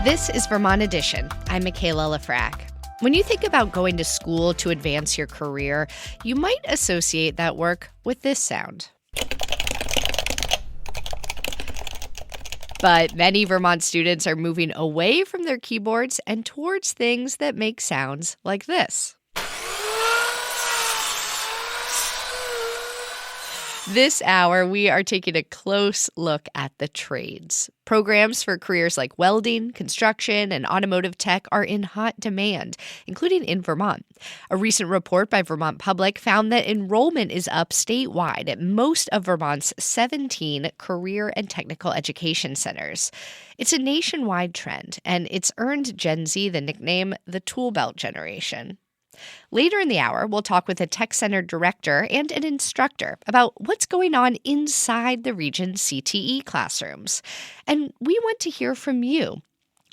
This is Vermont Edition. I'm Michaela Lafrac. When you think about going to school to advance your career, you might associate that work with this sound. But many Vermont students are moving away from their keyboards and towards things that make sounds like this. This hour, we are taking a close look at the trades. Programs for careers like welding, construction, and automotive tech are in hot demand, including in Vermont. A recent report by Vermont Public found that enrollment is up statewide at most of Vermont's 17 career and technical education centers. It's a nationwide trend, and it's earned Gen Z the nickname the Tool Belt Generation. Later in the hour, we'll talk with a tech center director and an instructor about what's going on inside the region's CTE classrooms. And we want to hear from you.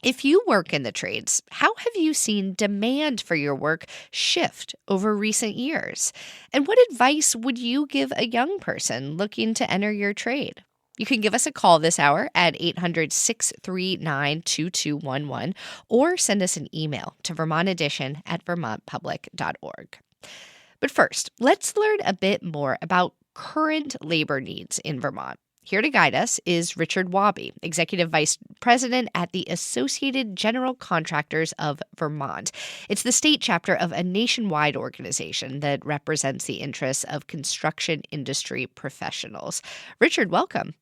If you work in the trades, how have you seen demand for your work shift over recent years? And what advice would you give a young person looking to enter your trade? You can give us a call this hour at 800-639-2211 or send us an email to vermontedition@vermontpublic.org. But first, let's learn a bit more about current labor needs in Vermont. Here to guide us is Richard Wobby, Executive Vice President at the Associated General Contractors of Vermont. It's the state chapter of a nationwide organization that represents the interests of construction industry professionals. Richard, welcome.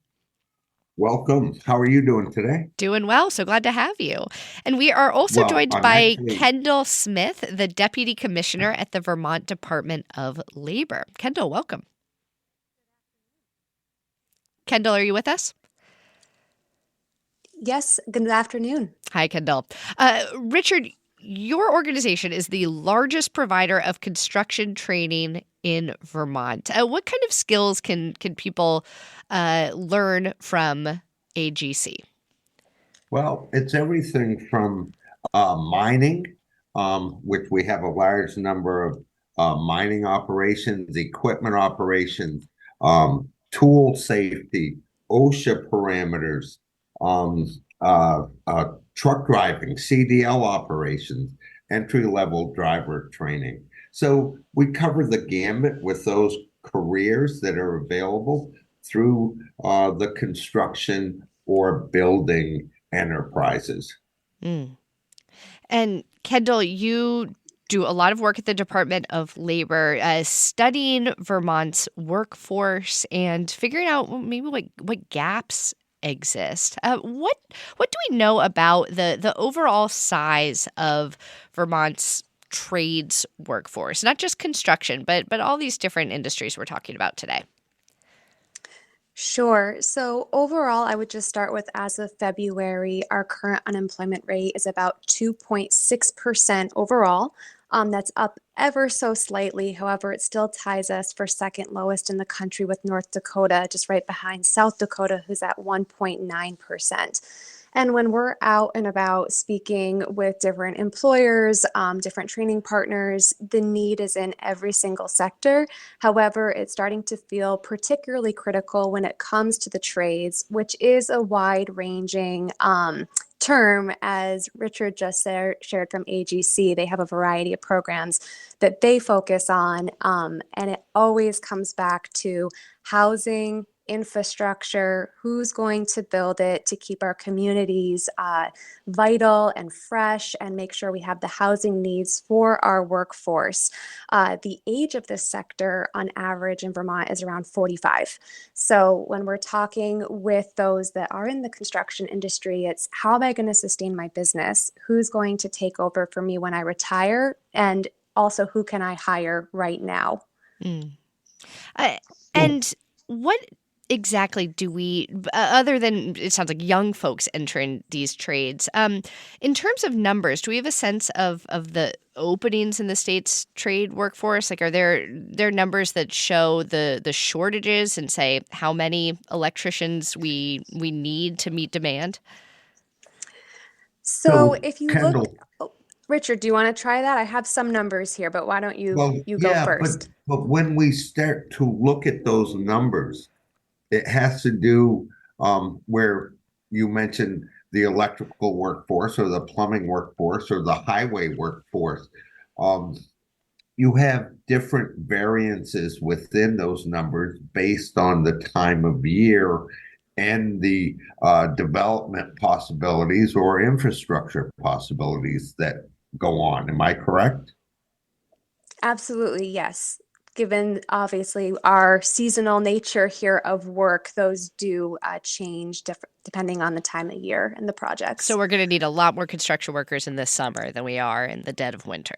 Welcome. How are you doing today? Doing well. So glad to have you. And we are also joined by Kendal Smith, the Deputy Commissioner at the Vermont Department of Labor. Kendal, welcome. Kendal, are you with us? Yes. Good afternoon. Hi, Kendal. Richard, your organization is the largest provider of construction training in Vermont. What kind of skills can people learn from AGC? Well, it's everything from mining, which we have a large number of mining operations, equipment operations, tool safety, OSHA parameters, truck driving, CDL operations, entry-level driver training. So we cover the gamut with those careers that are available through the construction or building enterprises. Mm. And Kendal, you do a lot of work at the Department of Labor, studying Vermont's workforce and figuring out maybe what gaps exist. What do we know about the overall size of Vermont's trades workforce? Not just construction, but all these different industries we're talking about today. Sure. So overall, I would just start with, as of February, our current unemployment rate is about 2.6% overall. That's up ever so slightly. However, it still ties us for second lowest in the country, with North Dakota just right behind South Dakota, who's at 1.9%. And when we're out and about speaking with different employers, different training partners, the need is in every single sector. However, it's starting to feel particularly critical when it comes to the trades, which is a wide-ranging term. As Richard just shared from AGC, they have a variety of programs that they focus on, and it always comes back to housing, infrastructure, who's going to build it to keep our communities vital and fresh, and make sure we have the housing needs for our workforce. The age of this sector on average in Vermont is around 45. So when we're talking with those that are in the construction industry, it's how am I going to sustain my business? Who's going to take over for me when I retire? And also, who can I hire right now? And what exactly do we, other than it sounds like young folks entering these trades, in terms of numbers, do we have a sense of the openings in the state's trade workforce? Like, are there numbers that show the shortages and say how many electricians we need to meet demand? So if you Kendal, look, Richard, do you want to try that? I have some numbers here, but why don't you go first? But when we start to look at those numbers, it has to do where you mentioned the electrical workforce or the plumbing workforce or the highway workforce. You have different variances within those numbers based on the time of year and the development possibilities or infrastructure possibilities that go on. Am I correct? Absolutely, yes. Given obviously our seasonal nature here of work, those do change depending on the time of year and the projects. So we're going to need a lot more construction workers in this summer than we are in the dead of winter.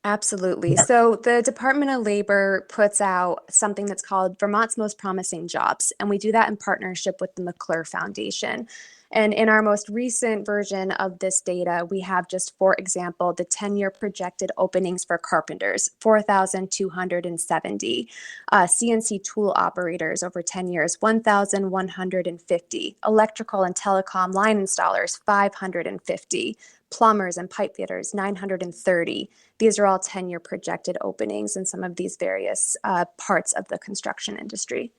Absolutely. So the Department of Labor puts out something that's called Vermont's Most Promising Jobs, and we do that in partnership with the McClure Foundation. And in our most recent version of this data, we have just, for example, the 10-year projected openings for carpenters, 4,270. CNC tool operators over 10 years, 1,150. Electrical and telecom line installers, 550. Plumbers and pipe fitters, 930. These are all 10-year projected openings in some of these various parts of the construction industry.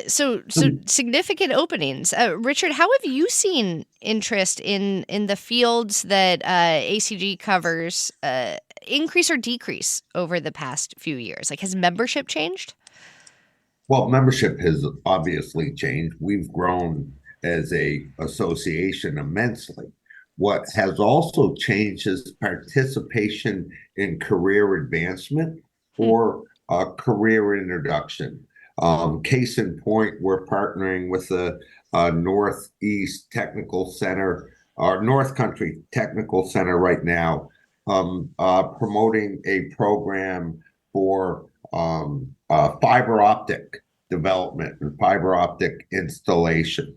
So significant openings. Richard, how have you seen interest in the fields that ACG covers increase or decrease over the past few years? Like, has membership changed? Well, membership has obviously changed. We've grown as a association immensely. What has also changed is participation in career advancement or career introduction. Case in point, we're partnering with the Northeast Technical Center, or North Country Technical Center right now, promoting a program for fiber optic development and fiber optic installation.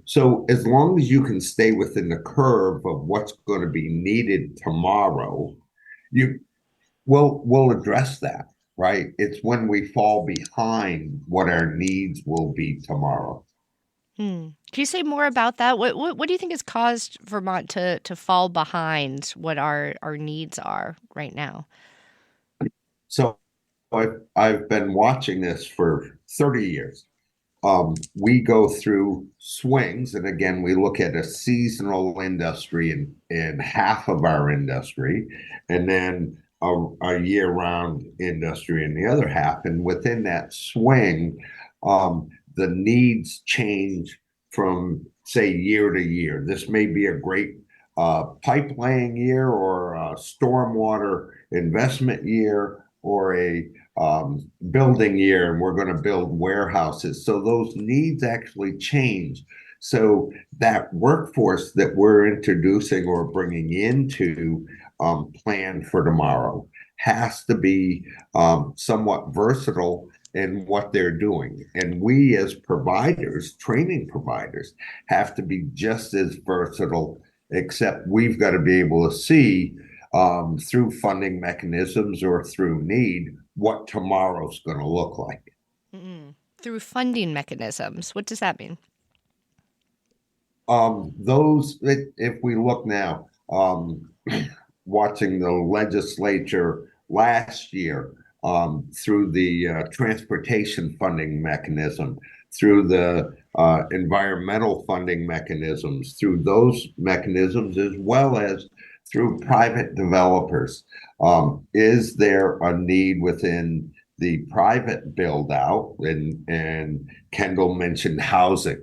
So as long as you can stay within the curve of what's going to be needed tomorrow, we'll address that, right? It's when we fall behind what our needs will be tomorrow. Can you say more about that? What do you think has caused Vermont to fall behind what our needs are right now? So I've been watching this for 30 years. We go through swings, and again, we look at a seasonal industry in half of our industry, and then a year-round industry in the other half. And within that swing, the needs change from, say, year to year. This may be a great pipe laying year or a stormwater investment year or a building year, and we're going to build warehouses. So those needs actually change. So that workforce that we're introducing or bringing into plan for tomorrow has to be somewhat versatile in what they're doing. And we as providers, training providers, have to be just as versatile, except we've got to be able to see through funding mechanisms or through need what tomorrow's going to look like. Through funding mechanisms. What does that mean? If we look now, watching the legislature last year through the transportation funding mechanism, through the environmental funding mechanisms, through those mechanisms, as well as through private developers. Is there a need within the private build out? And Kendal mentioned housing.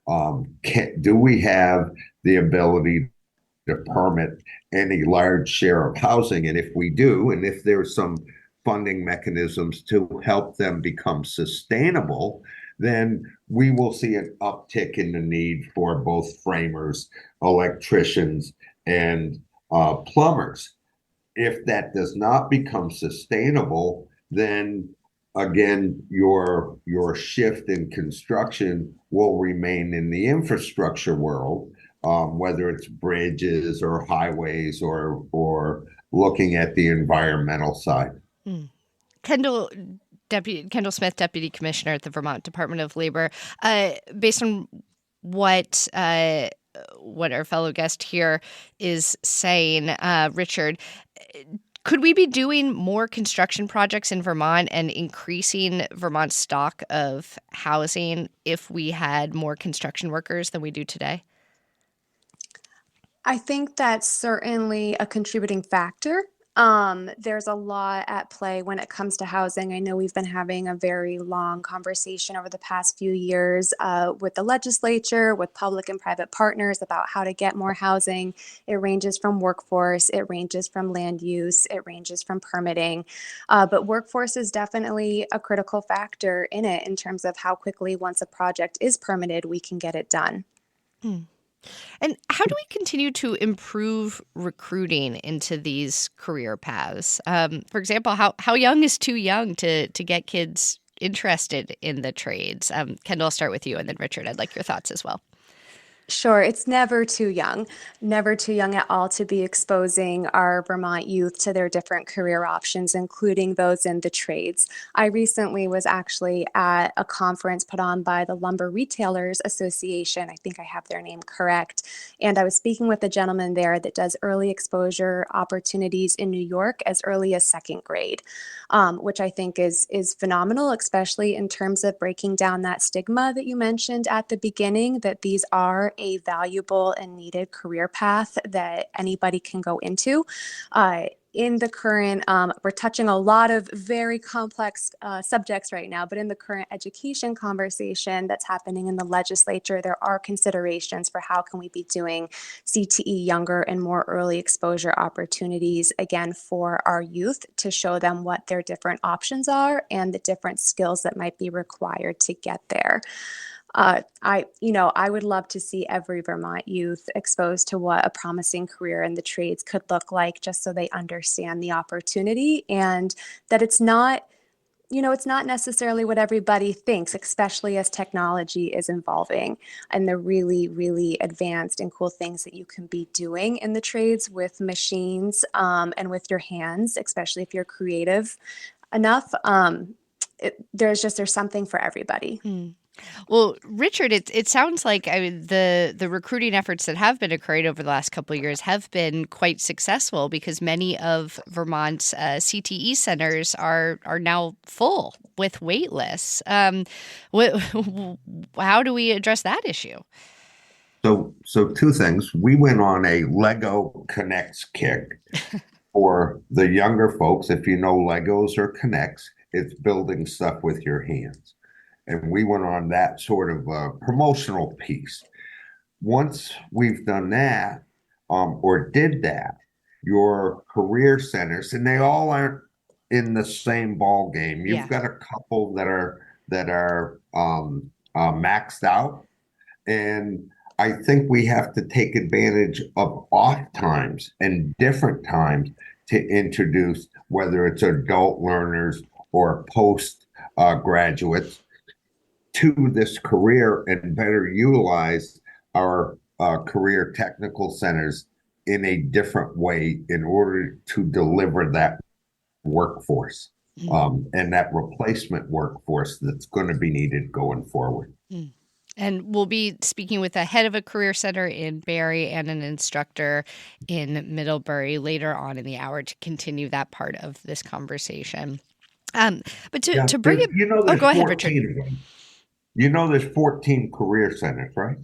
Do we have the ability to permit any large share of housing? And if we do, and if there's some funding mechanisms to help them become sustainable, then we will see an uptick in the need for both framers, electricians, and plumbers. If that does not become sustainable, then again, your shift in construction will remain in the infrastructure world, whether it's bridges or highways or looking at the environmental side. Kendal Smith, Deputy Commissioner at the Vermont Department of Labor. Based on what our fellow guest here is saying, Richard, Could we be doing more construction projects in Vermont and increasing Vermont's stock of housing if we had more construction workers than we do today? I think that's certainly a contributing factor. There's a lot at play when it comes to housing. I know we've been having a very long conversation over the past few years with the legislature, with public and private partners about how to get more housing. It ranges from workforce, it ranges from land use, it ranges from permitting. But workforce is definitely a critical factor in it in terms of how quickly, once a project is permitted, we can get it done. Hmm. And how do we continue to improve recruiting into these career paths? For example, how young is too young to get kids interested in the trades? Kendal, I'll start with you, and then Richard, I'd like your thoughts as well. Sure, it's never too young at all to be exposing our Vermont youth to their different career options, including those in the trades. I recently was actually at a conference put on by the Lumber Retailers Association. I think I have their name correct. And I was speaking with a gentleman there that does early exposure opportunities in New York as early as second grade, which I think is phenomenal, especially in terms of breaking down that stigma that you mentioned at the beginning, that these are a valuable and needed career path that anybody can go into. In the current, we're touching a lot of very complex subjects right now, but in the current education conversation that's happening in the legislature, there are considerations for how can we be doing CTE younger and more early exposure opportunities, again, for our youth to show them what their different options are and the different skills that might be required to get there. I would love to see every Vermont youth exposed to what a promising career in the trades could look like, just so they understand the opportunity and that it's not necessarily what everybody thinks, especially as technology is evolving and the really, really advanced and cool things that you can be doing in the trades with machines and with your hands, especially if you're creative enough. There's something for everybody. Well, Richard, it sounds like the recruiting efforts that have been occurring over the last couple of years have been quite successful because many of Vermont's CTE centers are now full with wait lists. How do we address that issue? So two things. We went on a Lego Connects kick for the younger folks. If you know Legos or Connects, it's building stuff with your hands. And we went on that sort of promotional piece. Once we've done that, or did that, your career centers, and they all aren't in the same ball game. You've got a couple that are maxed out, and I think we have to take advantage of off times and different times to introduce, whether it's adult learners or post graduates, to this career and better utilize our career technical centers in a different way in order to deliver that workforce and that replacement workforce that's going to be needed going forward. And we'll be speaking with the head of a career center in Barre and an instructor in Middlebury later on in the hour to continue that part of this conversation. But to bring it, go ahead, Richard. There's 14 career centers, right?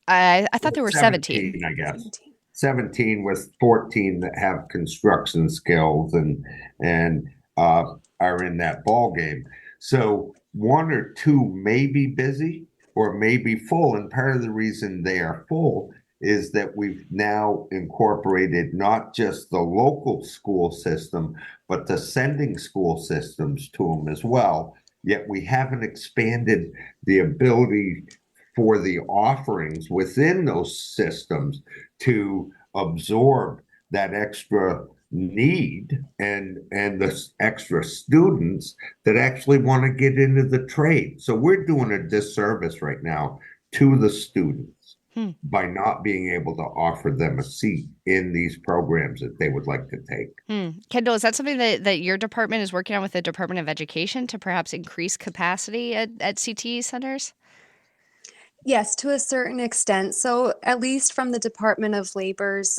I thought there were 17. I guess 17 with 14 that have construction skills and are in that ball game. So one or two may be busy or may be full, and part of the reason they are full is that we've now incorporated not just the local school system, but the sending school systems to them as well. Yet we haven't expanded the ability for the offerings within those systems to absorb that extra need and the extra students that actually want to get into the trade. So we're doing a disservice right now to the students by not being able to offer them a seat in these programs that they would like to take. Kendal, is that something that your department is working on with the Department of Education to perhaps increase capacity at CTE centers? Yes, to a certain extent. So, at least from the Department of Labor's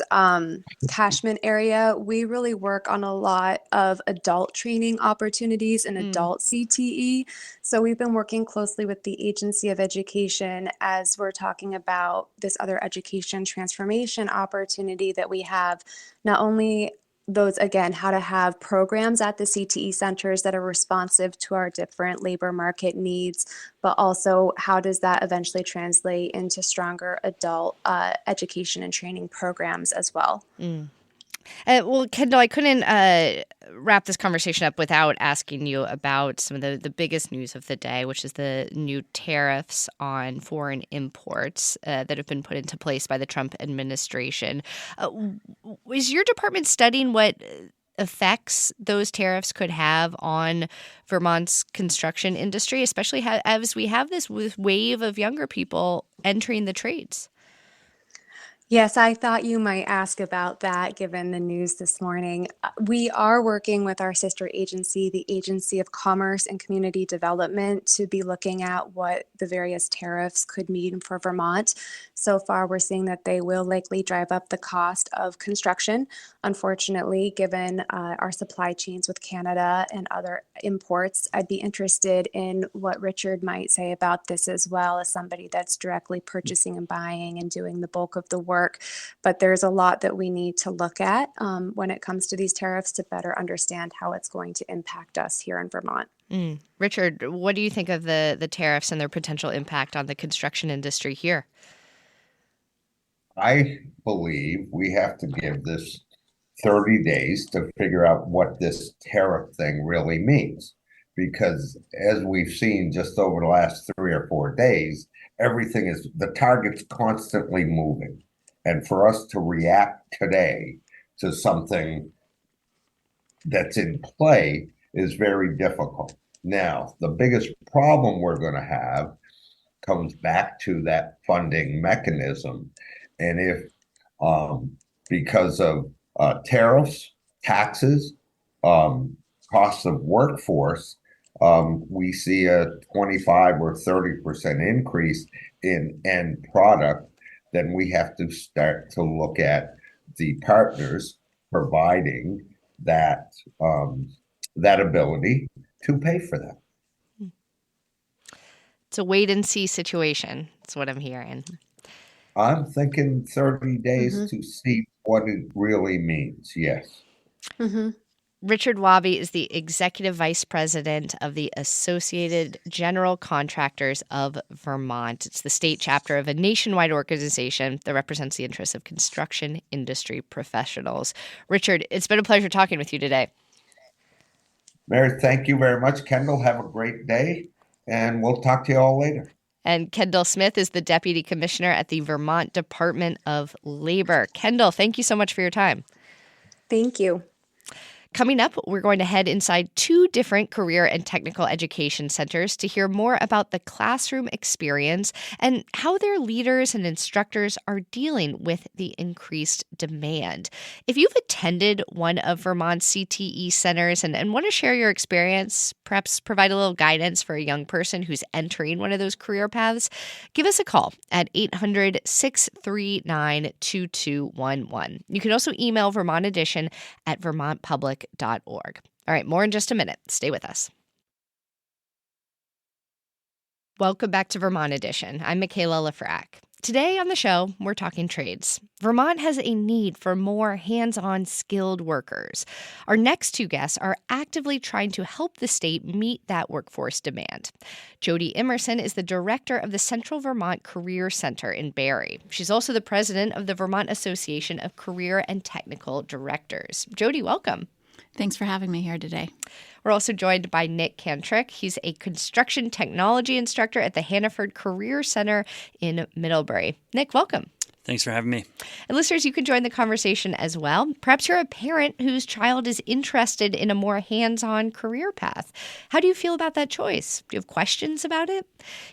catchment area, we really work on a lot of adult training opportunities and Mm. adult CTE. So, we've been working closely with the Agency of Education as we're talking about this other education transformation opportunity that we have, not only those again, how to have programs at the CTE centers that are responsive to our different labor market needs, but also how does that eventually translate into stronger adult education and training programs as well? Mm. Well, Kendall, I couldn't wrap this conversation up without asking you about some of the biggest news of the day, which is the new tariffs on foreign imports that have been put into place by the Trump administration. Is your department studying what effects those tariffs could have on Vermont's construction industry, especially as we have this wave of younger people entering the trades? Yes, I thought you might ask about that given the news this morning. We are working with our sister agency, the Agency of Commerce and Community Development, to be looking at what the various tariffs could mean for Vermont. So far, we're seeing that they will likely drive up the cost of construction. Unfortunately, given our supply chains with Canada and other imports, I'd be interested in what Richard might say about this as well, as somebody that's directly purchasing and buying and doing the bulk of the work. But there's a lot that we need to look at when it comes to these tariffs to better understand how it's going to impact us here in Vermont. Richard, what do you think of the tariffs and their potential impact on the construction industry here? I believe we have to give this 30 days to figure out what this tariff thing really means. Because as we've seen just over the last 3 or 4 days, the target's constantly moving. And for us to react today to something that's in play is very difficult. Now, the biggest problem we're going to have comes back to that funding mechanism. And if, because of tariffs, taxes, costs of workforce, we see a 25 or 30% increase in end product, then we have to start to look at the partners providing that that ability to pay for that. It's a wait and see situation. That's what I'm hearing. I'm thinking 30 days to see what it really means. Yes. Richard Wobby is the Executive Vice President of the Associated General Contractors of Vermont. It's the state chapter of a nationwide organization that represents the interests of construction industry professionals. Richard, it's been a pleasure talking with you today. Mary, thank you very much. Kendall, have a great day, and we'll talk to you all later. And Kendal Smith is the Deputy Commissioner at the Vermont Department of Labor. Kendall, thank you so much for your time. Thank you. Coming up, we're going to head inside 2 different career and technical education centers to hear more about the classroom experience and how their leaders and instructors are dealing with the increased demand. If you've attended one of Vermont's CTE centers and want to share your experience, perhaps provide a little guidance for a young person who's entering one of those career paths, give us a call at 800-639-2211. You can also email Vermont Edition at vermontpublic.org. All right, more in just a minute. Stay with us. Welcome back to Vermont Edition. I'm Michaela Lafrac. Today on the show, we're talking trades. Vermont has a need for more hands-on skilled workers. Our next 2 guests are actively trying to help the state meet that workforce demand. Jody Emerson is the director of the Central Vermont Career Center in Barre. She's also the president of the Vermont Association of Career and Technical Directors. Jody, welcome. Thanks for having me here today. We're also joined by Nick Cantrick. He's a construction technology instructor at the Hannaford Career Center in Middlebury. Nick, welcome. Thanks for having me. And listeners, you can join the conversation as well. Perhaps you're a parent whose child is interested in a more hands-on career path. How do you feel about that choice? Do you have questions about it?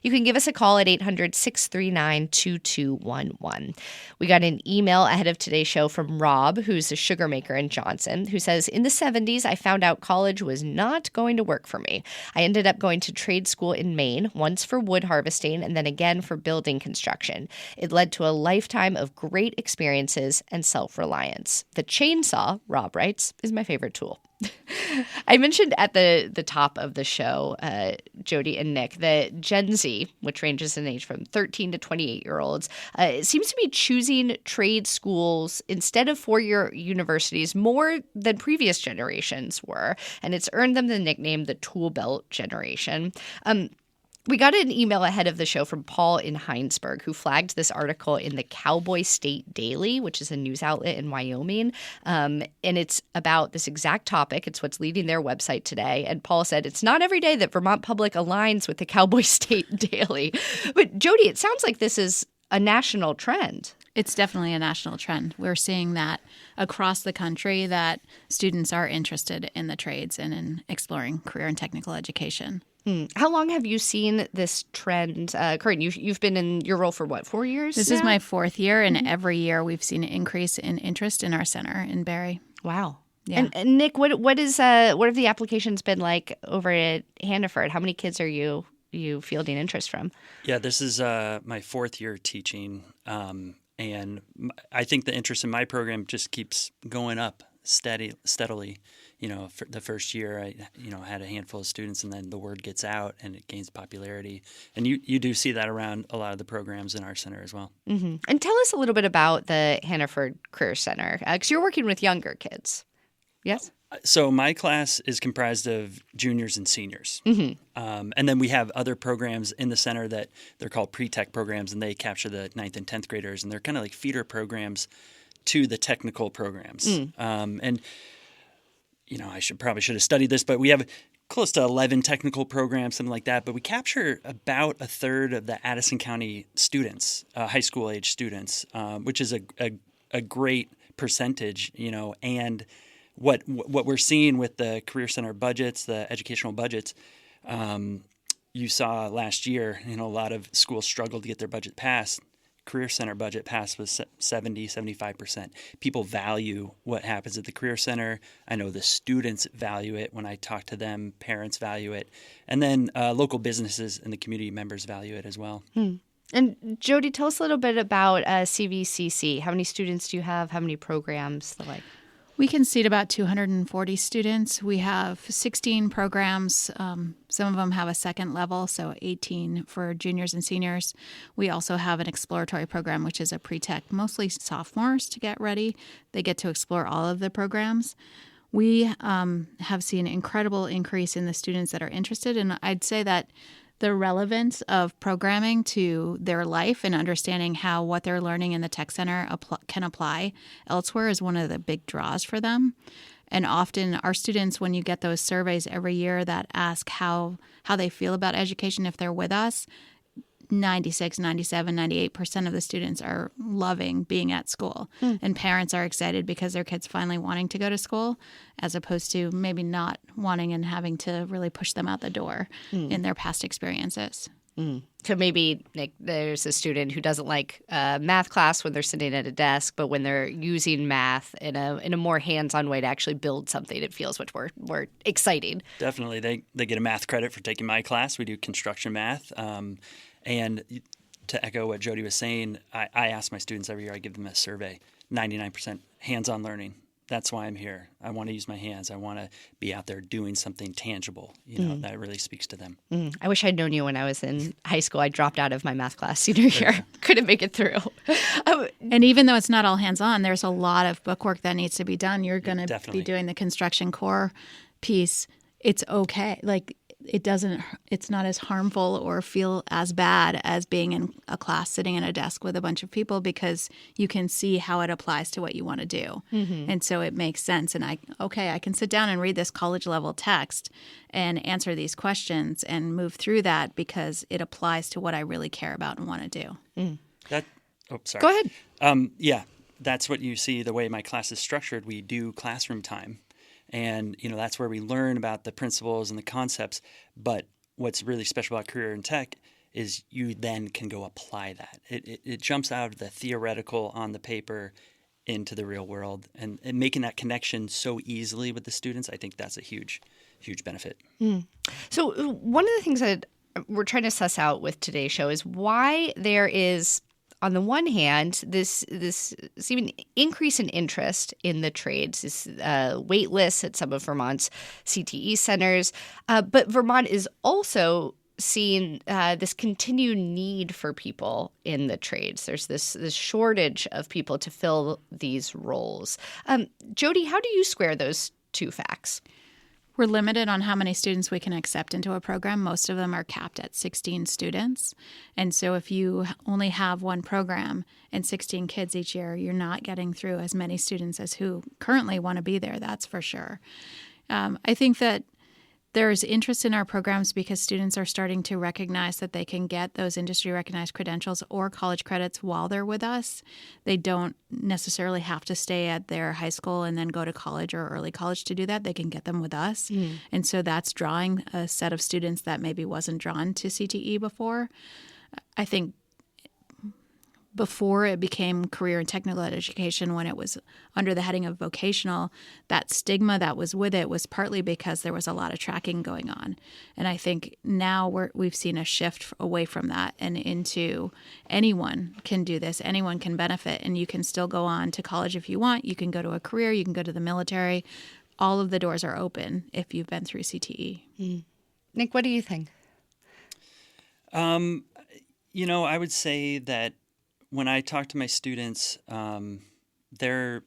You can give us a call at 800-639-2211. We got an email ahead of today's show from Rob, who's a sugar maker in Johnson, who says, in the 70s, I found out college was not going to work for me. I ended up going to trade school in Maine, once for wood harvesting and then again for building construction. It led to a lifetime of great experiences and self-reliance. The chainsaw, Rob writes, is my favorite tool. I mentioned at the top of the show, Jody and Nick, that Gen Z, which ranges in age from 13 to 28-year-olds, seems to be choosing trade schools instead of four-year universities more than previous generations were, and it's earned them the nickname the Tool Belt generation. We got an email ahead of the show from Paul in Heinsberg, who flagged this article in the Cowboy State Daily, which is a news outlet in Wyoming. And it's about this exact topic. It's what's leading their website today. And Paul said, it's not every day that Vermont Public aligns with the Cowboy State Daily. But Jody, it sounds like this is a national trend. It's definitely a national trend. We're seeing that across the country, that students are interested in the trades and in exploring career and technical education. How long have you seen this trend? Corinne, you've been in your role for what, 4 years? This is my fourth year, and every year we've seen an increase in interest in our center in Barre. Wow. Yeah. And Nick, what have the applications been like over at Hannaford? How many kids are you fielding interest from? Yeah, this is my fourth year teaching, and I think the interest in my program just keeps going up steadily. For the first year, I had a handful of students, and then the word gets out and it gains popularity. And you do see that around a lot of the programs in our center as well. Mm-hmm. And tell us a little bit about the Hannaford Career Center, because you're working with younger kids. Yes? So my class is comprised of juniors and seniors. Mm-hmm. And then we have other programs in the center that they're called pre-tech programs, and they capture the 9th and 10th graders, and they're kind of like feeder programs to the technical programs. And I should have studied this, but we have close to 11 technical programs, something like that. But we capture about a third of the Addison County students, high school age students, which is a great percentage. And what we're seeing with the Career Center budgets, the educational budgets, you saw last year, a lot of schools struggled to get their budget passed. Career Center budget passed was 70-75%. People value what happens at the Career Center. I know the students value it when I talk to them. Parents value it. And then local businesses and the community members value it as well. And Jody, tell us a little bit about CVCC. How many students do you have? How many programs? We can seat about 240 students. We have 16 programs. Some of them have a second level, so 18 for juniors and seniors. We also have an exploratory program, which is a pre-tech, mostly sophomores to get ready. They get to explore all of the programs. We have seen an incredible increase in the students that are interested, and I'd say that the relevance of programming to their life and understanding how what they're learning in the tech center can apply elsewhere is one of the big draws for them. And often our students, when you get those surveys every year that ask how they feel about education if they're with us, 96, 97, 98% of the students are loving being at school. And parents are excited because their kid's finally wanting to go to school, as opposed to maybe not wanting and having to really push them out the door in their past experiences. So maybe, Nick, there's a student who doesn't like math class when they're sitting at a desk, but when they're using math in a more hands-on way to actually build something, it feels much more exciting. Definitely. They get a math credit for taking my class. We do construction math. And to echo what Jody was saying, I ask my students every year, I give them a survey, 99% hands-on learning. That's why I'm here. I want to use my hands. I want to be out there doing something tangible, that really speaks to them. I wish I'd known you when I was in high school. I dropped out of my math class senior year. Couldn't make it through. And even though it's not all hands-on, there's a lot of bookwork that needs to be done. You're going to be doing the construction core piece. It's okay. It's not as harmful or feel as bad as being in a class sitting at a desk with a bunch of people, because you can see how it applies to what you want to do. And so it makes sense. And I can sit down and read this college level text and answer these questions and move through that because it applies to what I really care about and want to do. Oh, sorry. Go ahead. Yeah, that's what you see the way my class is structured. We do classroom time. And, that's where we learn about the principles and the concepts. But what's really special about career in tech is you then can go apply that. It jumps out of the theoretical on the paper into the real world. And making that connection so easily with the students, I think that's a huge, huge benefit. So one of the things that we're trying to suss out with today's show is why there is, on the one hand, this seeming increase in interest in the trades, this wait lists at some of Vermont's CTE centers, but Vermont is also seeing this continued need for people in the trades. There's this shortage of people to fill these roles. Jody, how do you square those two facts? We're limited on how many students we can accept into a program. Most of them are capped at 16 students. And so if you only have one program and 16 kids each year, you're not getting through as many students as who currently want to be there, that's for sure. I think that there's interest in our programs because students are starting to recognize that they can get those industry-recognized credentials or college credits while they're with us. They don't necessarily have to stay at their high school and then go to college or early college to do that. They can get them with us. And so that's drawing a set of students that maybe wasn't drawn to CTE before. I think before it became career and technical education, when it was under the heading of vocational, that stigma that was with it was partly because there was a lot of tracking going on. And I think now we've seen a shift away from that and into anyone can do this, anyone can benefit, and you can still go on to college if you want. You can go to a career, you can go to the military. All of the doors are open if you've been through CTE. Nick, what do you think? I would say that when I talk to my students, they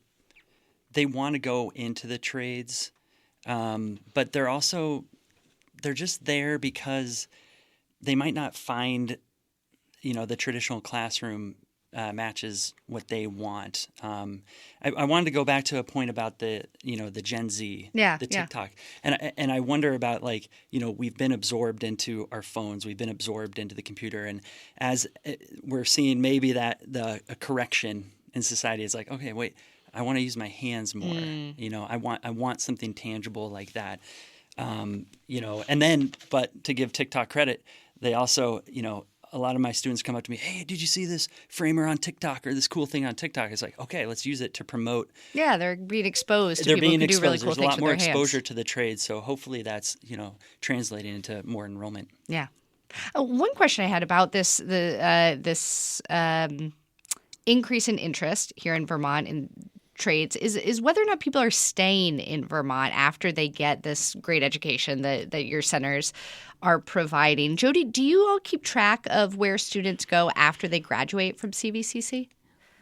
want to go into the trades, but they're just there because they might not find, the traditional classroom matches what they want. I wanted to go back to a point about the Gen Z, the TikTok, and I wonder about we've been absorbed into our phones, we've been absorbed into the computer, and as we're seeing maybe that a correction in society is like, okay, wait, I want to use my hands more. I want something tangible like that. And then, but to give TikTok credit, they also, a lot of my students come up to me, hey, did you see this framer on TikTok or this cool thing on TikTok? It's like, okay, let's use it to promote. Yeah, they're being exposed to people who can do really cool things with their hands. There's a lot more exposure to the trade, so hopefully that's, translating into more enrollment. Yeah. One question I had about this increase in interest here in Vermont in trades is whether or not people are staying in Vermont after they get this great education that your centers are providing. Jody, do you all keep track of where students go after they graduate from CVCC?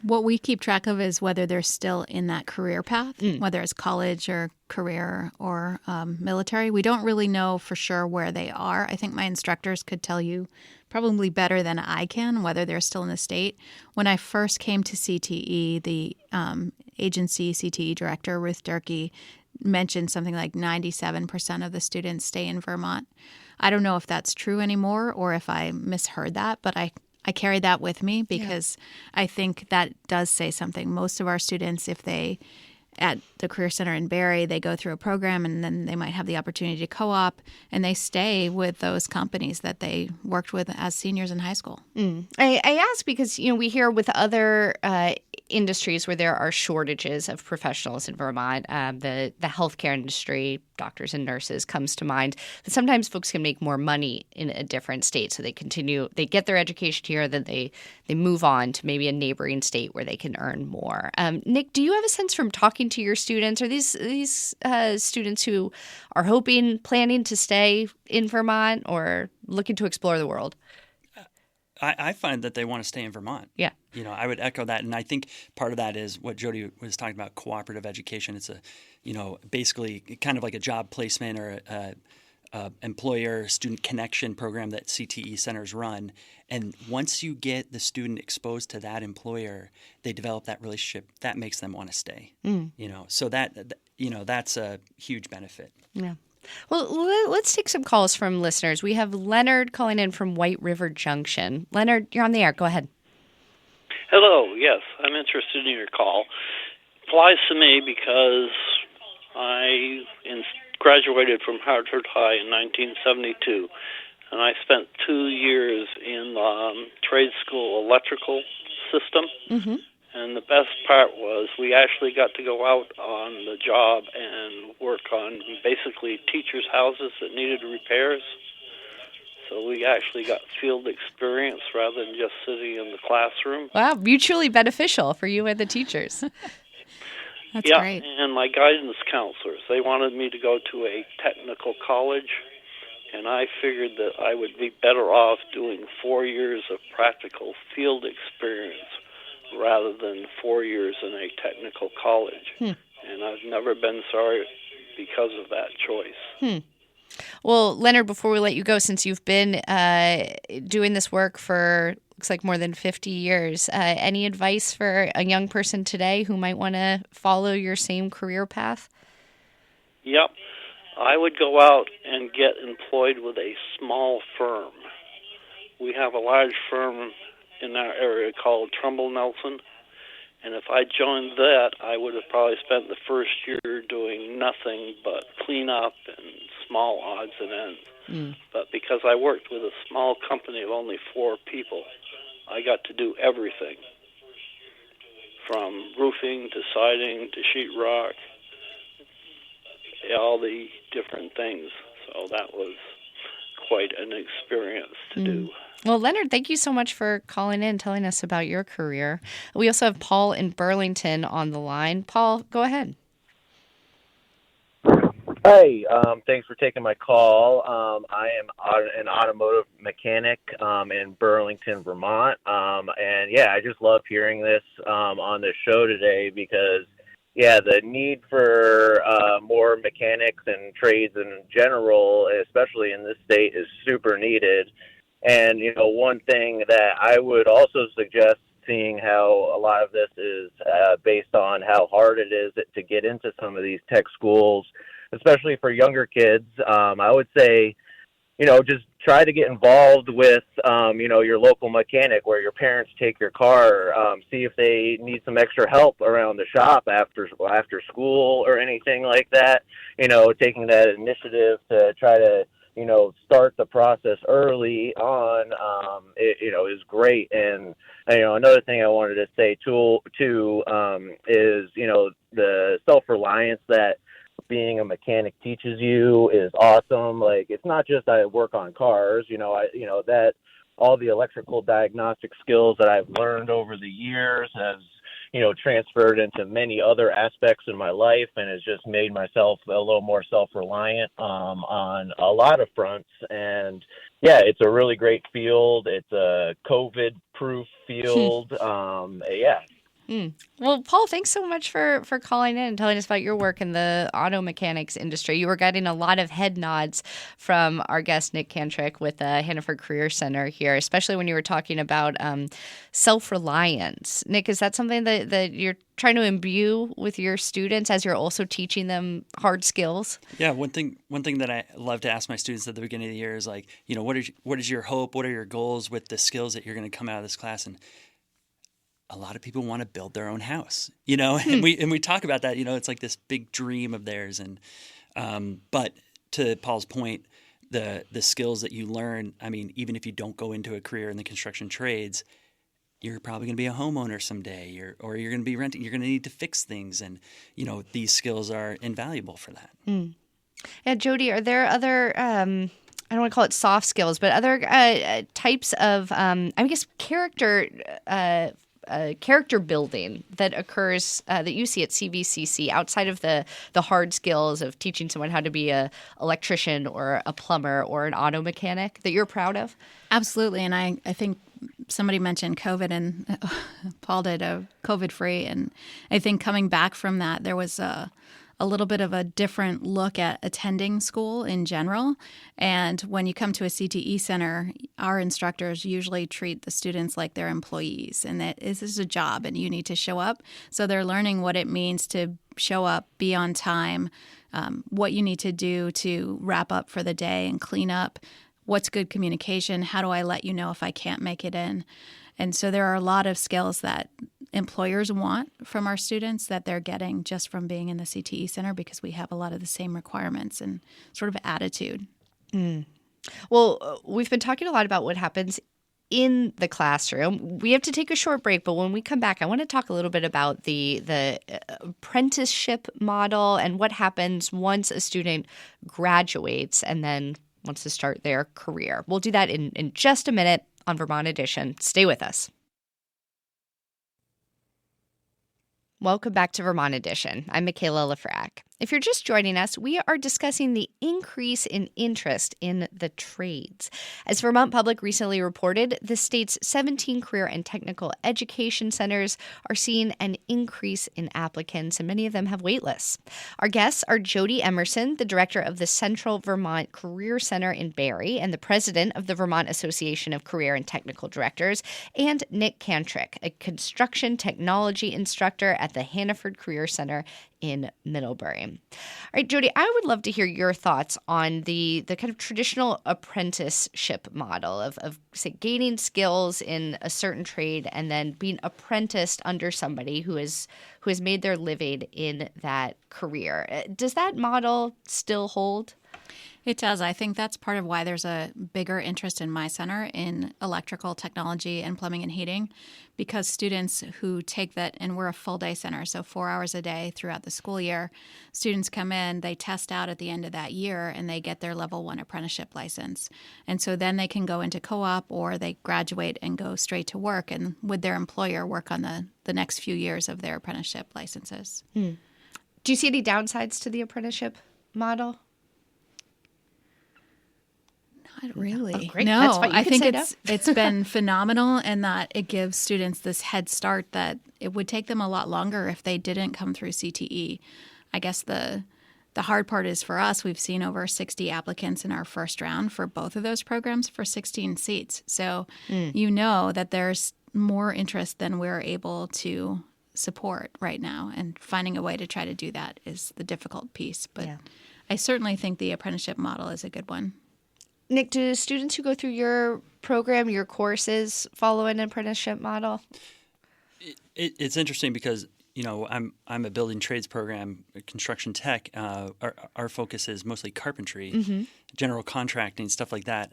What we keep track of is whether they're still in that career path, whether it's college or career or military. We don't really know for sure where they are. I think my instructors could tell you probably better than I can whether they're still in the state. When I first came to CTE, the agency CTE director, Ruth Durkee, mentioned something like 97% of the students stay in Vermont. I don't know if that's true anymore or if I misheard that, but I carry that with me because I think that does say something. Most of our students, if they at the Career Center in Barrie, they go through a program and then they might have the opportunity to co-op and they stay with those companies that they worked with as seniors in high school. I ask because, we hear with other industries where there are shortages of professionals in Vermont, the healthcare industry, doctors and nurses comes to mind, that sometimes folks can make more money in a different state. So they get their education here, then they move on to maybe a neighboring state where they can earn more. Nick, do you have a sense from talking to your students, are these students who are planning to stay in Vermont or looking to explore the world? I find that they want to stay in Vermont. Yeah. I would echo that. And I think part of that is what Jody was talking about, cooperative education. It's basically kind of like a job placement or a employer-student connection program that CTE centers run. And once you get the student exposed to that employer, they develop that relationship. That makes them want to stay. So that's a huge benefit. Yeah. Well, let's take some calls from listeners. We have Leonard calling in from White River Junction. Leonard, you're on the air. Go ahead. Hello, yes, I'm interested in your call. Applies to me because I graduated from Hartford High in 1972, and I spent 2 years in trade school electrical system. Mm-hmm. And the best part was we actually got to go out on the job and work on basically teachers' houses that needed repairs. So we actually got field experience rather than just sitting in the classroom. Wow, mutually beneficial for you and the teachers. That's great. And my guidance counselors, they wanted me to go to a technical college, and I figured that I would be better off doing 4 years of practical field experience rather than 4 years in a technical college. And I've never been sorry because of that choice. Well, Leonard, before we let you go, since you've been doing this work for, looks like, more than 50 years, any advice for a young person today who might want to follow your same career path? Yep. I would go out and get employed with a small firm. We have a large firm in our area called Trumbull Nelson, and if I joined that, I would have probably spent the first year doing nothing but cleanup and small odds and ends. But because I worked with a small company of only 4 people, I got to do everything, from roofing to siding to sheetrock, all the different things. So that was quite an experience to do. Well, Leonard, thank you so much for calling in, telling us about your career. We also have Paul in Burlington on the line. Paul, go ahead. Hi, thanks for taking my call. I am an automotive mechanic in Burlington, Vermont. And yeah, I just love hearing this on the show today because, yeah, the need for more mechanics and trades in general, especially in this state, is super needed. And, you know, one thing that I would also suggest, seeing how a lot of this is based on how hard it is to get into some of these tech schools, especially for younger kids, I would say, you know, just try to get involved with, you know, your local mechanic where your parents take your car, see if they need some extra help around the shop after school or anything like that, you know, taking that initiative to try to, you know, start the process early on, you know, is great. And, you know, another thing I wanted to say too, is, you know, the self-reliance that being a mechanic teaches you is awesome. Like, it's not just I work on cars, you know, that all the electrical diagnostic skills that I've learned over the years has, you know, transferred into many other aspects in my life and has just made myself a little more self-reliant on a lot of fronts. And yeah, it's a really great field. It's a COVID-proof field. Yeah. Well, Paul, thanks so much for calling in and telling us about your work in the auto mechanics industry. You were getting a lot of head nods from our guest, Nick Cantrick, with the Hannaford Career Center here, especially when you were talking about self-reliance. Nick, is that something that you're trying to imbue with your students as you're also teaching them hard skills? Yeah, one thing that I love to ask my students at the beginning of the year is, like, you know, what is your hope? What are your goals with the skills that you're going to come out of this class? And a lot of people want to build their own house, you know, and we talk about that, you know, it's like this big dream of theirs. And, but to Paul's point, the skills that you learn, I mean, even if you don't go into a career in the construction trades, you're probably going to be a homeowner someday, or you're going to be renting, you're going to need to fix things. And, you know, these skills are invaluable for that. Yeah, Jody, are there other, I don't want to call it soft skills, but other types of, I guess, character building that occurs that you see at CVCC outside of the hard skills of teaching someone how to be a electrician or a plumber or an auto mechanic that you're proud of? Absolutely. And I think somebody mentioned COVID, and Paul did a COVID-free. And I think coming back from that, there was a little bit of a different look at attending school in general. And when you come to a CTE center, our instructors usually treat the students like they're employees, and that this is a job and you need to show up. So they're learning what it means to show up, be on time, what you need to do to wrap up for the day and clean up, what's good communication? How do I let you know if I can't make it in? And so there are a lot of skills that employers want from our students that they're getting just from being in the CTE Center, because we have a lot of the same requirements and sort of attitude. Well, we've been talking a lot about what happens in the classroom. We have to take a short break, but when we come back, I want to talk a little bit about the apprenticeship model and what happens once a student graduates and then wants to start their career. We'll do that in just a minute on Vermont Edition. Stay with us. Welcome back to Vermont Edition. I'm Michaela Lafrac. If you're just joining us, we are discussing the increase in interest in the trades. As Vermont Public recently reported, the state's 17 career and technical education centers are seeing an increase in applicants, and many of them have wait lists. Our guests are Jody Emerson, the director of the Central Vermont Career Center in Barre and the president of the Vermont Association of Career and Technical Directors, and Nick Cantrick, a construction technology instructor at the Hannaford Career Center in Middlebury. All right, Jody, I would love to hear your thoughts on the kind of traditional apprenticeship model of say, gaining skills in a certain trade and then being apprenticed under somebody who has made their living in that career. Does that model still hold? It does. I think that's part of why there's a bigger interest in my center in electrical technology and plumbing and heating, because students who take that, and we're a full-day center, so 4 hours a day throughout the school year, students come in, they test out at the end of that year, and they get their level 1 apprenticeship license. And so then they can go into co-op or they graduate and go straight to work and with their employer work on the next few years of their apprenticeship licenses. Do you see any downsides to the apprenticeship model? Not really. Oh, great. No, That's fine. I think it's been phenomenal in that it gives students this head start that it would take them a lot longer if they didn't come through CTE. I guess the hard part is for us, we've seen over 60 applicants in our first round for both of those programs for 16 seats. So you know that there's more interest than we're able to support right now, and finding a way to try to do that is the difficult piece. But I certainly think the apprenticeship model is a good one. Nick, do students who go through your program, your courses, follow an apprenticeship model? It's interesting because, you know, I'm a building trades program, construction tech. Our focus is mostly carpentry, general contracting, stuff like that.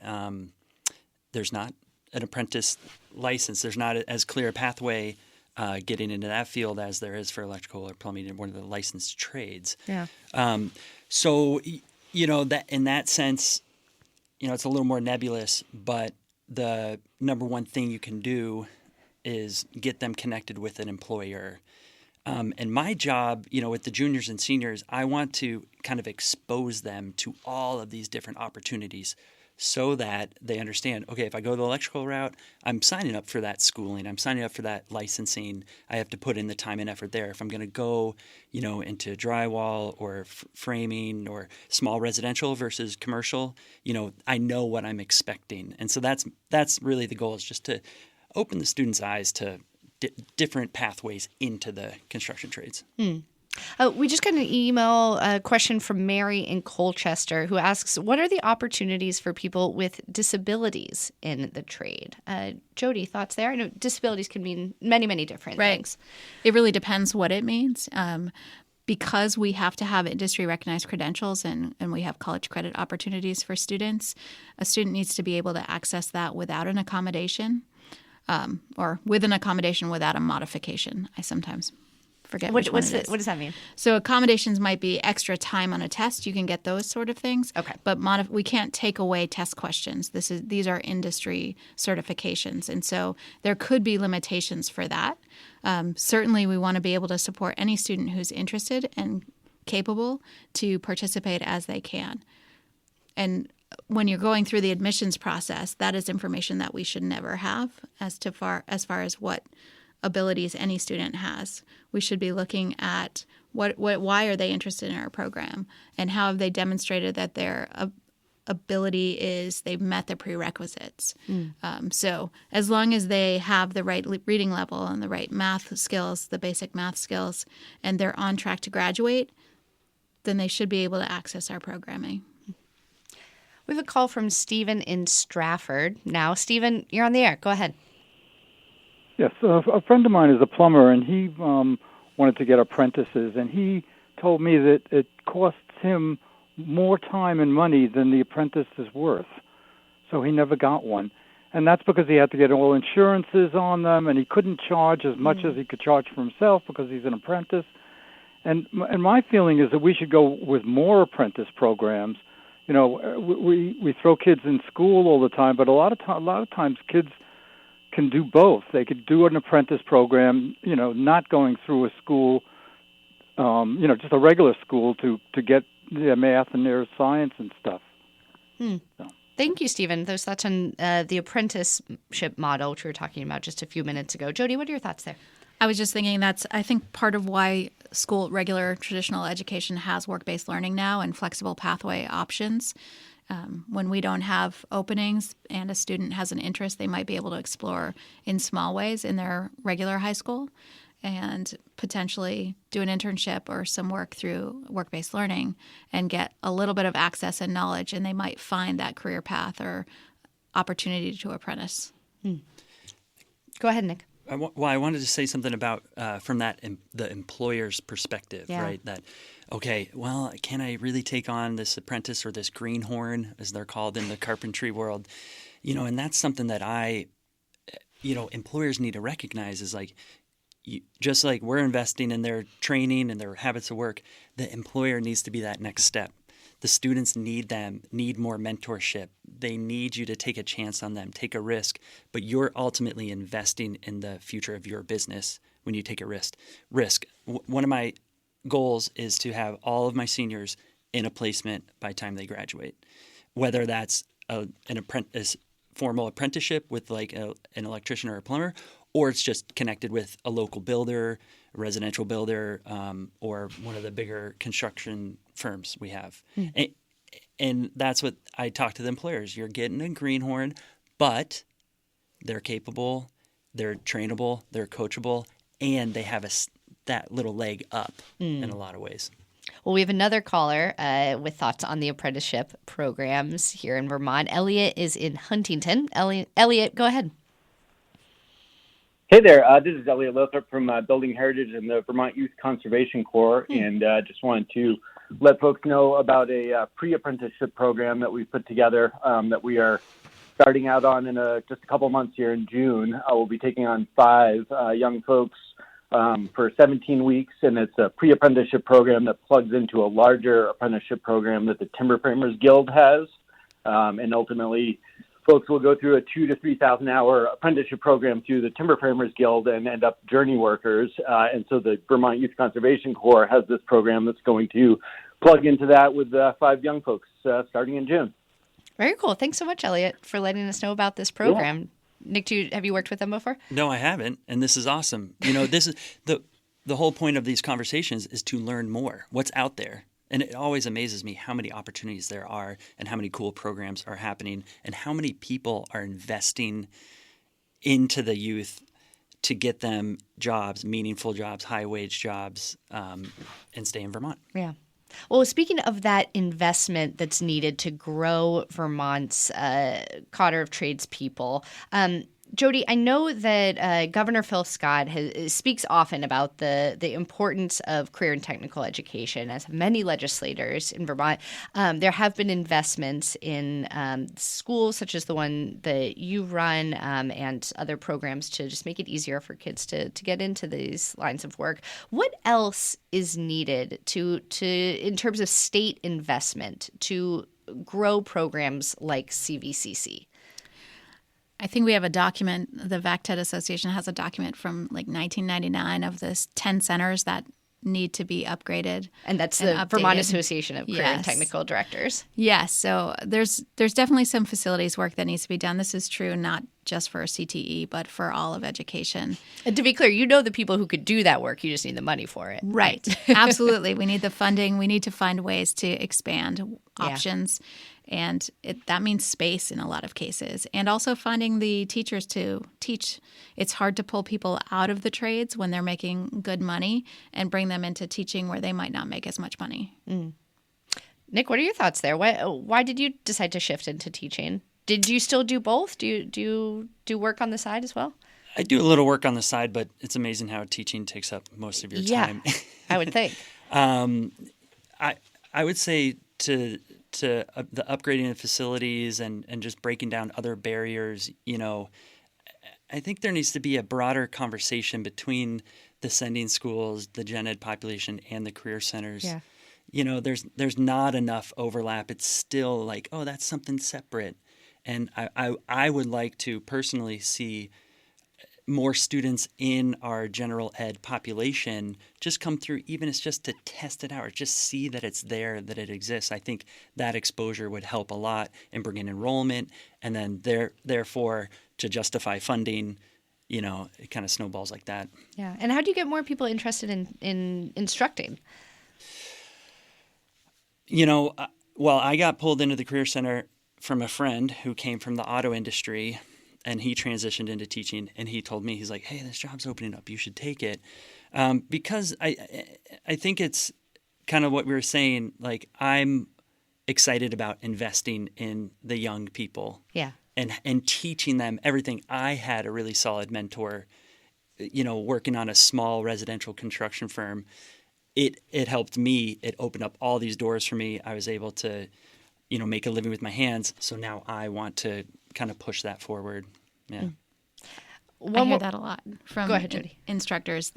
There's not an apprentice license. There's not as clear a pathway getting into that field as there is for electrical or plumbing and one of the licensed trades. Yeah. So, you know, that in that sense, you know, it's a little more nebulous, but the number one thing you can do is get them connected with an employer. And my job, you know, with the juniors and seniors, I want to kind of expose them to all of these different opportunities so that they understand, okay, if I go the electrical route, I'm signing up for that schooling. I'm signing up for that licensing. I have to put in the time and effort there. If I'm going to go, you know, into drywall or framing or small residential versus commercial, you know, I know what I'm expecting. And so that's really the goal, is just to open the students' eyes to different pathways into the construction trades. We just got an email question from Mary in Colchester, who asks, what are the opportunities for people with disabilities in the trade? Jody, thoughts there? I know disabilities can mean many, many different things. It really depends what it means. Because we have to have industry-recognized credentials and we have college credit opportunities for students, a student needs to be able to access that without an accommodation, or with an accommodation without a modification. I sometimes forget which one it is. What does that mean? So accommodations might be extra time on a test. You can get those sort of things. Okay. But we can't take away test questions. These are industry certifications. And so there could be limitations for that. Certainly we want to be able to support any student who's interested and capable to participate as they can. And when you're going through the admissions process, that is information that we should never have as far as what abilities any student has. We should be looking at why are they interested in our program, and how have they demonstrated that their ability is they've met the prerequisites. So as long as they have the right reading level and the right math skills, the basic math skills, and they're on track to graduate, then they should be able to access our programming. We have a call from Stephen in Stratford. Now, Stephen, you're on the air. Go ahead. Yes, a friend of mine is a plumber, and he wanted to get apprentices, and he told me that it costs him more time and money than the apprentice is worth. So he never got one. And that's because he had to get all insurances on them, and he couldn't charge as much as he could charge for himself because he's an apprentice. And my feeling is that we should go with more apprentice programs. You know, we throw kids in school all the time, but a lot of times kids can do both. They could do an apprentice program, you know, not going through a school, you know, just a regular school to get their math and their science and stuff. So. Thank you, Stephen. Those thoughts on the apprenticeship model, which we were talking about just a few minutes ago. Jody, what are your thoughts there? I was just thinking I think part of why regular traditional education has work-based learning now and flexible pathway options. When we don't have openings and a student has an interest, they might be able to explore in small ways in their regular high school and potentially do an internship or some work through work-based learning and get a little bit of access and knowledge, and they might find that career path or opportunity to apprentice. Go ahead, Nick. I wanted to say something about from the employer's perspective, right? That, okay, well, can I really take on this apprentice or this greenhorn, as they're called in the carpentry world? You know, and that's something that employers need to recognize is like, just like we're investing in their training and their habits of work, the employer needs to be that next step. The students need more mentorship. They need you to take a chance on them, take a risk, but you're ultimately investing in the future of your business when you take a risk. One of my goals is to have all of my seniors in a placement by the time they graduate, whether that's an formal apprenticeship with like an electrician or a plumber, or it's just connected with a local builder, a residential builder, or one of the bigger construction firms we have. And that's what I talk to the employers. You're getting a greenhorn, but they're capable, they're trainable, they're coachable, and they have that little leg up in a lot of ways. Well, we have another caller with thoughts on the apprenticeship programs here in Vermont. Elliot is in Huntington. Elliot, go ahead. Hey there, this is Elliot Lothrop from Building Heritage and the Vermont Youth Conservation Corps, and just wanted to let folks know about a pre-apprenticeship program that we put together that we are starting out on in just a couple months here in June. We'll be taking on 5 young folks for 17 weeks, and it's a pre-apprenticeship program that plugs into a larger apprenticeship program that the Timber Framers Guild has, and ultimately folks will go through a 2,000 to 3,000 hour apprenticeship program through the Timber Framers Guild and end up journey workers. And so the Vermont Youth Conservation Corps has this program that's going to plug into that with 5 young folks starting in June. Very cool. Thanks so much, Elliot, for letting us know about this program. Yeah. Nick, have you worked with them before? No, I haven't. And this is awesome. You know, this is the whole point of these conversations is to learn more. What's out there? And it always amazes me how many opportunities there are and how many cool programs are happening and how many people are investing into the youth to get them jobs, meaningful jobs, high-wage jobs, and stay in Vermont. Yeah. Well, speaking of that investment that's needed to grow Vermont's cadre of tradespeople, Jody, I know that Governor Phil Scott speaks often about the importance of career and technical education, as many legislators in Vermont. There have been investments in schools such as the one that you run and other programs to just make it easier for kids to get into these lines of work. What else is needed to in terms of state investment to grow programs like CVCC? I think we have a document, the VACTED Association has a document from like 1999 of this 10 centers that need to be upgraded. And that's the Vermont Association of Career and Technical Directors. Yes. So there's definitely some facilities work that needs to be done. This is true not just for CTE, but for all of education. And to be clear, you know the people who could do that work. You just need the money for it. Right. Absolutely. We need the funding. We need to find ways to expand options. Yeah. And that means space in a lot of cases. And also finding the teachers to teach. It's hard to pull people out of the trades when they're making good money and bring them into teaching where they might not make as much money. Nick, what are your thoughts there? Why did you decide to shift into teaching? Did you still do both? Do you do work on the side as well? I do a little work on the side, but it's amazing how teaching takes up most of your time. I would think. I would say to the upgrading of facilities and just breaking down other barriers, I think there needs to be a broader conversation between the sending schools, the gen ed population, and the career centers. Yeah. There's not enough overlap. It's still like, oh, that's something separate. And I would like to personally see more students in our general ed population just come through, even if it's just to test it out or just see that it's there, that it exists. I think that exposure would help a lot in bringing enrollment, and then therefore to justify funding, it kind of snowballs like that. Yeah. And how do you get more people interested in instructing? Well, I got pulled into the Career Center from a friend who came from the auto industry, and he transitioned into teaching, and he told me, he's like, hey, this job's opening up. You should take it. Because I think it's kind of what we were saying, like I'm excited about investing in the young people. Yeah. And teaching them everything. I had a really solid mentor, working on a small residential construction firm. It helped me. It opened up all these doors for me. I was able to, make a living with my hands. So now I want to kind of push that forward. Yeah. I hear that a lot from Go ahead, Jody. Instructors.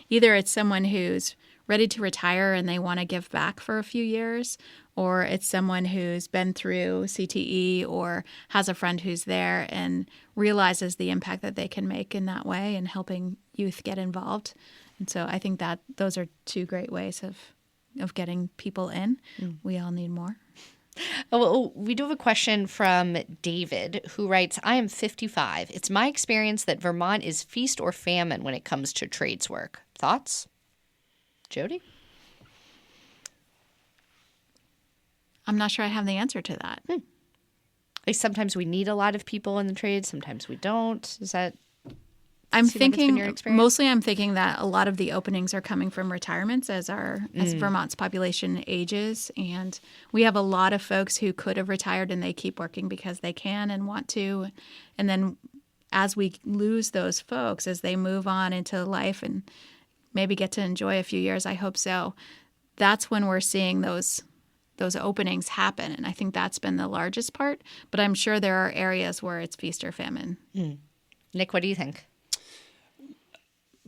Either it's someone who's ready to retire and they want to give back for a few years, or it's someone who's been through CTE or has a friend who's there and realizes the impact that they can make in that way and helping youth get involved. And so I think that those are two great ways of getting people in. We all need more. Oh, we do have a question from David, who writes, I am 55. It's my experience that Vermont is feast or famine when it comes to trades work. Thoughts? Jody? I'm not sure I have the answer to that. Like sometimes we need a lot of people in the trades, sometimes we don't. Is that... I'm thinking that a lot of the openings are coming from retirements as Vermont's population ages, and we have a lot of folks who could have retired and they keep working because they can and want to. And then as we lose those folks, as they move on into life and maybe get to enjoy a few years, I hope so, that's when we're seeing those openings happen. And I think that's been the largest part, but I'm sure there are areas where it's feast or famine. Nick, what do you think?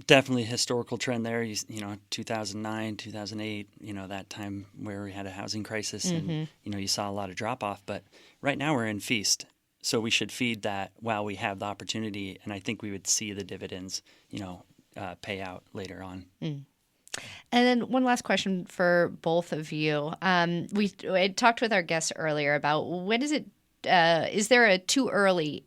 Definitely a historical trend there. 2009, 2008, that time where we had a housing crisis and, you saw a lot of drop off. But right now we're in feast. So we should feed that while we have the opportunity. And I think we would see the dividends, pay out later on. And then one last question for both of you. We talked with our guests earlier about when is it is it too early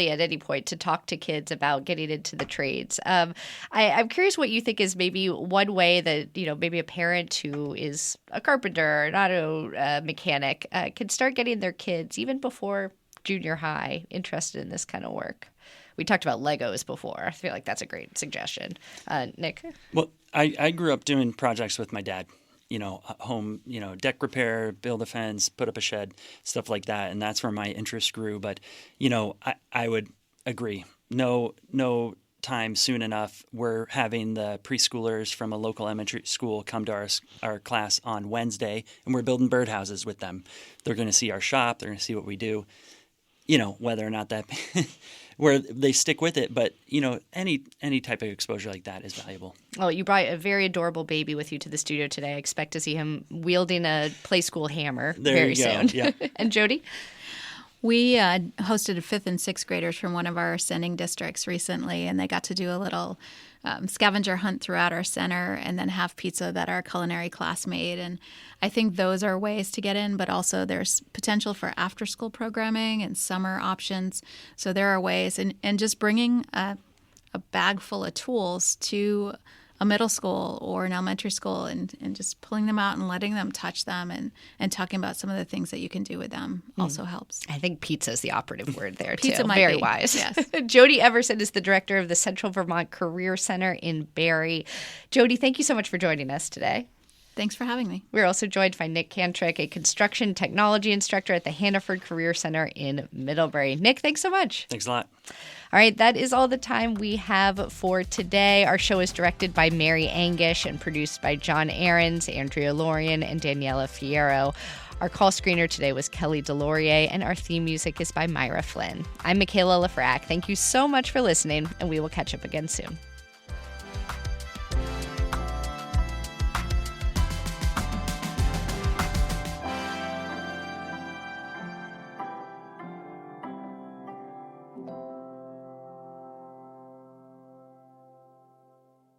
at any point to talk to kids about getting into the trades? I'm curious what you think is maybe one way that, maybe a parent who is a carpenter, an auto mechanic can start getting their kids, even before junior high, interested in this kind of work. We talked about Legos before. I feel like that's a great suggestion. Nick? Well, I grew up doing projects with my dad. Home, deck repair, build a fence, put up a shed, stuff like that. And that's where my interest grew. But, I would agree. No time soon enough. We're having the preschoolers from a local elementary school come to our class on Wednesday, and we're building birdhouses with them. They're going to see our shop. They're going to see what we do, whether or not that where they stick with it. But, any type of exposure like that is valuable. Well, you brought a very adorable baby with you to the studio today. I expect to see him wielding a play school hammer very soon. Yeah. And Jody? We hosted 5th and 6th graders from one of our sending districts recently, and they got to do a little scavenger hunt throughout our center and then have pizza that our culinary class made. And I think those are ways to get in, but also there's potential for after-school programming and summer options. So there are ways, and just bringing a bag full of tools to a middle school or an elementary school and just pulling them out and letting them touch them and talking about some of the things that you can do with them also helps. I think pizza is the operative word there, Pizza too. might Very be. wise. Yes. Jody Emerson is the director of the Central Vermont Career Center in Barre. Jody, thank you so much for joining us today. Thanks for having me. We're also joined by Nick Cantrick, a construction technology instructor at the Hannaford Career Center in Middlebury. Nick, thanks so much. Thanks a lot. All right, that is all the time we have for today. Our show is directed by Mary Angish and produced by John Ahrens, Andrea Lorian, and Daniela Fierro. Our call screener today was Kelly Delorier, and our theme music is by Myra Flynn. I'm Michaela Lafrac. Thank you so much for listening, and we will catch up again soon.